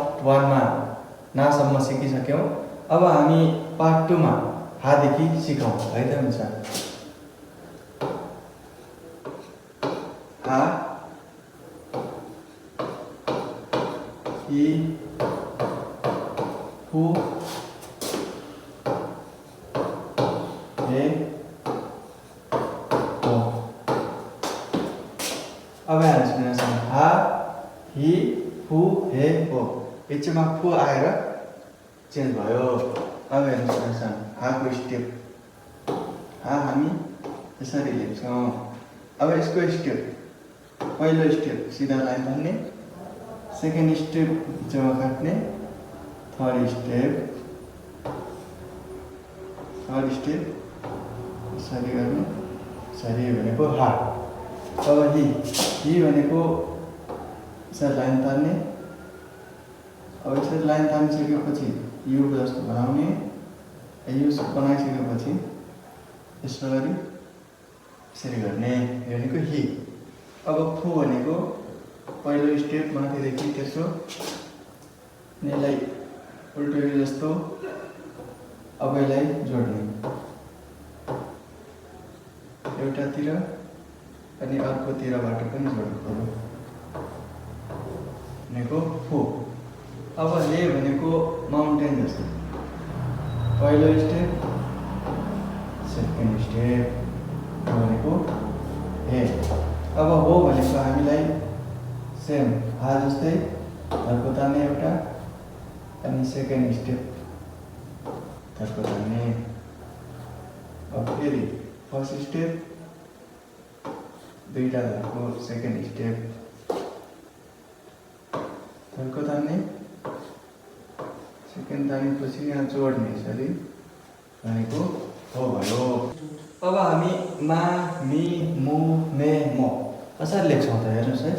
Part 1 मा नासम्म सिकिसक्यौँ। अब हामी पार्ट 2 मा हादेखि सिकौँ है त हुन्छ। हा, हि, हु, हे, हो। अब यहाँ सुन्नुहोस्, हा, हि, हु, हे, हो। बिचमा फु आएर चेन्ज भयो। अब हेर्नुहोस् हाको स्टेप। हा हामी यसरी लेख्छौँ। अब यसको स्टेप, पहिलो स्टेप सिधा लाइन तान्ने, सेकेन्ड स्टेप बिचमा काट्ने, थर्ड स्टेप यसरी गर्ने, यसरी भनेको हा। अब हि भनेको यसरी लाइन तान्ने। अब यसरी लाइन तानिसकेपछि यु जस्तो बनाउने, यु बनाइसकेपछि यसरी गर्ने, यो भनेको हि। अब फु भनेको पहिलो स्टेप माथिदेखि तेस्रो, यसलाई उल्टो जस्तो अब यसलाई जोड्ने एउटातिर अनि अर्कोतिरबाट पनि जोड्नु पर्यो भनेको फु। अब हे भनेको माउन्टेन जस्तो, पहिलो स्टेप सेकेन्ड स्टेप भनेको हे। अब हो भनेको हामीलाई सेम हा जस्तै धर्को तान्ने एउटा, अनि सेकेन्ड स्टेप धर्को तान्ने। अब फेरि फर्स्ट स्टेप दुईटा धर्को, सेकेन्ड स्टेप धर्को तान्ने, सेकेन्ड तानेपछि यहाँ जोड्ने, यसरी भनेको हो भयो। अब हामी मा, मी, मु, मे, म कसरी लेख्छौँ त हेर्नुहोस् है।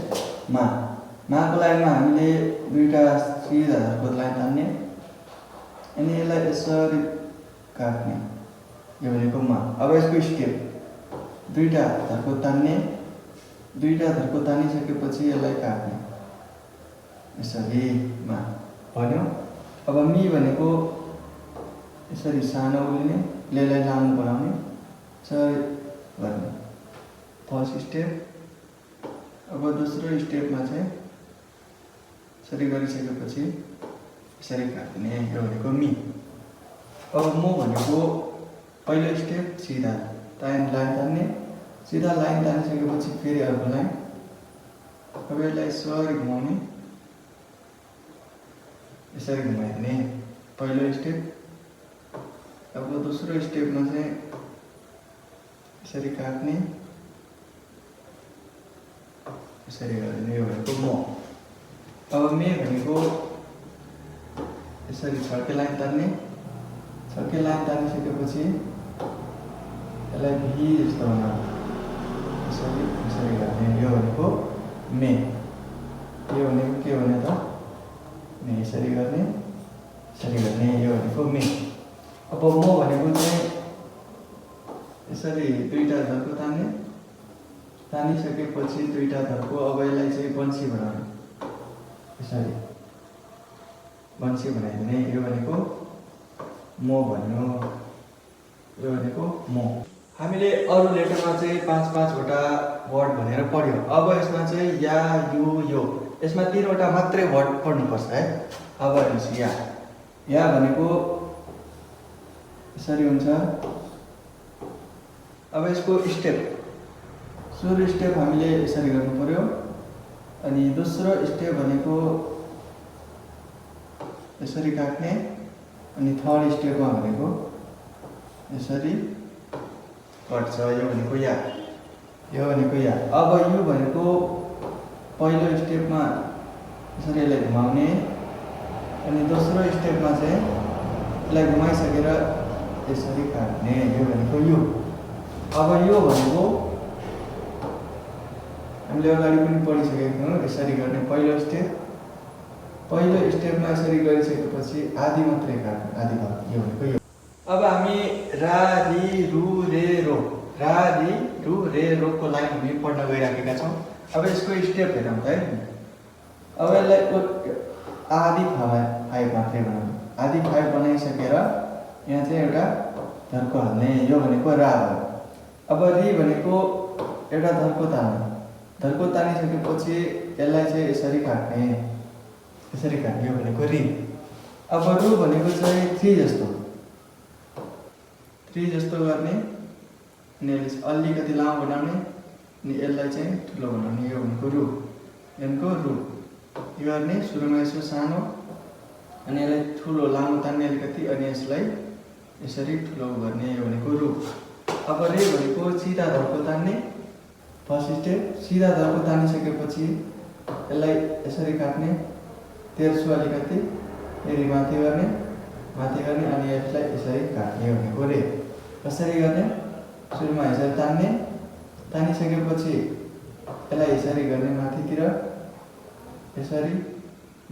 माको लाइनमा हामीले दुईटा सिधा धर्को लाइन तान्ने, अनि यसलाई यसरी काट्ने, यो भनेको मा। अब यसको स्टेप दुईटा धर्को तान्ने, दुईटा धर्को तानिसकेपछि यसलाई काट्ने, यसरी मा भन्यो। अब मी भनेको यसरी सानो उल्ने, यसलाई लामो बनाउने, यसरी गर्ने फर्स्ट स्टेप। अब दोस्रो स्टेपमा चाहिँ यसरी गरिसकेपछि यसरी काट्ने, यो भनेको मी। अब म भनेको पहिलो स्टेप सिधा लाइन तान्ने, सिधा लाइन तानिसकेपछि फेरि अर्को लाइन, अब यसलाई यसरी घुमाउने, यसरी घुमाइदिने पहिलो स्टेप। अब दोस्रो स्टेपमा चाहिँ यसरी काट्ने, यसरी गर्ने, यो भनेको म। अब मे भनेको यसरी छड्के लाइन तान्ने, छड्के लाइन तानिसकेपछि यसलाई भी जस्तो बनाउने, यसरी गर्ने, यो भनेको मे। यो भनेको के भने त मे, यसरी गर्ने, यो भनेको मे। अब म भनेको चाहिँ यसरी दुईटा धर्को तान्ने, तानिसकेपछि दुईटा धर्को, अब यसलाई चाहिँ बन्सी बनाउने, यसरी बन्सी बनाइदिने, यो भनेको म भन्नु, यो भनेको म। हामीले अरू लेटरमा चाहिँ 5-5वटा वर्ड भनेर पढ्यौँ। अब यसमा चाहिँ या, यु, यो, यसमा 3वटा मात्रै वर्ड पढ्नुपर्छ है। अब हेर्नुहोस्, या भनेको यसरी हुन्छ। अब यसको स्टेप, सुरु स्टेप हामीले यसरी गर्नु पर्यो, अनि दोस्रो स्टेप भनेको यसरी काट्ने, अनि थर्ड स्टेपमा भनेको यसरी कट्छ, यो भनेको या, यो भनेको या। अब यु भनेको पहिलो स्टेपमा यसरी यसलाई घुमाउने, अनि दोस्रो स्टेपमा चाहिँ यसलाई घुमाइसकेर यसरी काट्ने, यो भनेको यु। अब यो भनेको हामीले अगाडि पनि पढिसकेको हौँ, यसरी गर्ने पहिलो स्टेपमा यसरी गरिसकेपछि आधी मात्रै काट्ने, आधी भाग, यो भनेको यो। अब हामी रा, रि, रु, रे, रो, रा, रि, रु, रे, रोको लाइन हामी पढ्न गइराखेका छौँ। अब यसको स्टेप हेरौँ है। अब यसलाई आदि 5 मात्रै बनाउने। आदि 5 बनाइसकेर यहाँ चाहिँ एउटा धर्को हाल्ने। यो भनेको रा भयो। अब रि भनेको एउटा धर्को तान्ने। धर्को तानिसकेपछि यसलाई चाहिँ यसरी काट्ने। यसरी काट्ने। यो भनेको रि। अब रु भनेको चाहिँ 3 जस्तो। 3 जस्तो गर्ने अनि यसले अलिकति लामो बनाउने अनि यसलाई चाहिँ ठुलो बनाउने। यो भनेको रु। यसको रु। यो गर्ने सुरुमा यसो सानो अनि यसलाई ठुलो लामो तान्ने अलिकति अनि यसलाई यसरी ठुलो गर्ने। यो भनेको रु। अब रे भनेको सिधा धर्को तान्ने। फर्स्ट स्टेप सिधा धर्को तानिसकेपछि यसलाई यसरी काट्ने। तेर्सो अलिकति फेरि माथि गर्ने अनि यसलाई यसरी काट्ने भनेको रे। कसरी गर्ने? सुरुमा यसरी तान्ने। तानिसकेपछि यसलाई यसरी गर्ने माथितिर यसरी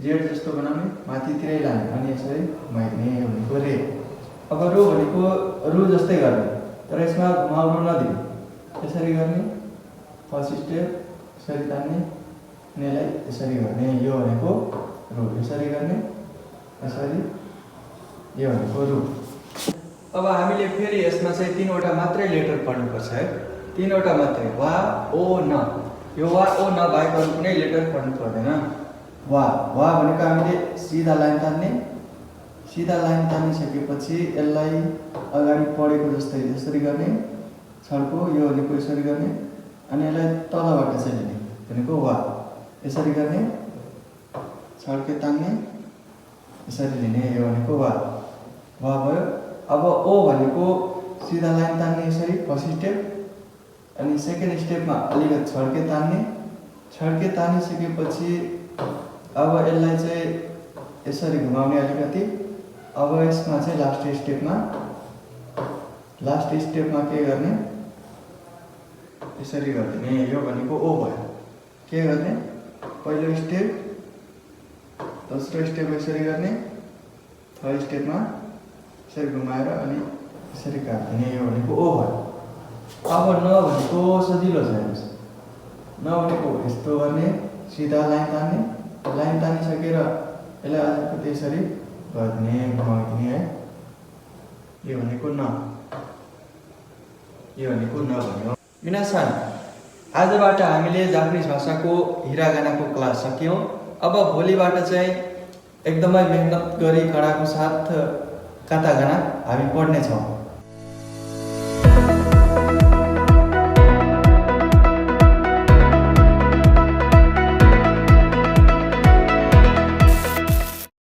जेड जस्तो बनाउने माथितिरै लाने अनि यसरी घुमाइदिने भनेको रे। अब रु भनेको रु जस्तै गर्ने तर यसमा घुमाउनु नदिने। यसरी गर्ने फर्स्ट स्टेप यसरी तान्ने अनि यसलाई यसरी गर्ने। यो भनेको रु। यसरी गर्ने यसरी। यो भनेको रु। अब हामीले फेरि यसमा चाहिँ 3 वटा मात्रै लेटर पढ्नुपर्छ है। 3 वटा मात्रै वा ओ न। यो वा ओ न बाहेक अरू कुनै लेटर पढ्नु पर्दैन। वा भनेको हामीले सिधा लाइन तान्ने। सिधा लाइन तानिसकेपछि यसलाई अगाडि पढेको जस्तै यसरी गर्ने। छड्को यो भनेको यसरी गर्ने अनि यसलाई तलबाट चाहिँ लिने भनेको वा। यसरी गर्ने छड्के तान्ने यसरी लिने। यो भनेको वा भयो। अब ओ भनेको सिधा लाइन तान्ने यसरी फर्स्ट स्टेप अनि सेकेन्ड स्टेपमा अलिकति छड्के तान्ने। छड्के तानिसकेपछि अब यसलाई चाहिँ यसरी घुमाउने अलिकति। अब यसमा चाहिँ लास्ट स्टेपमा के गर्ने? यसरी गरिदिने। यो भनेको ओ भयो। के गर्ने? पहिलो स्टेप दोस्रो स्टेप यसरी गर्ने। थर्ड स्टेपमा यसरी घुमाएर अनि यसरी काट्दिने। यो भनेको ओ भयो। अब न भनेको सजिलो छ। न भनेको यस्तो गर्ने सिधा लाइन तान्ने। लाइन तानिसकेर यसलाई अलिकति यसरी गरिदिने घुमाइदिने है। यो भनेको न। यो भनेको न भन्यो। मिनासान आजबाट हामीले जापानिज भाषाको हिरागानाको क्लास सक्यौँ। अब भोलिबाट चाहिँ एकदमै मेहनत गरी कडाको साथ कातागाना हामी पढ्नेछौँ।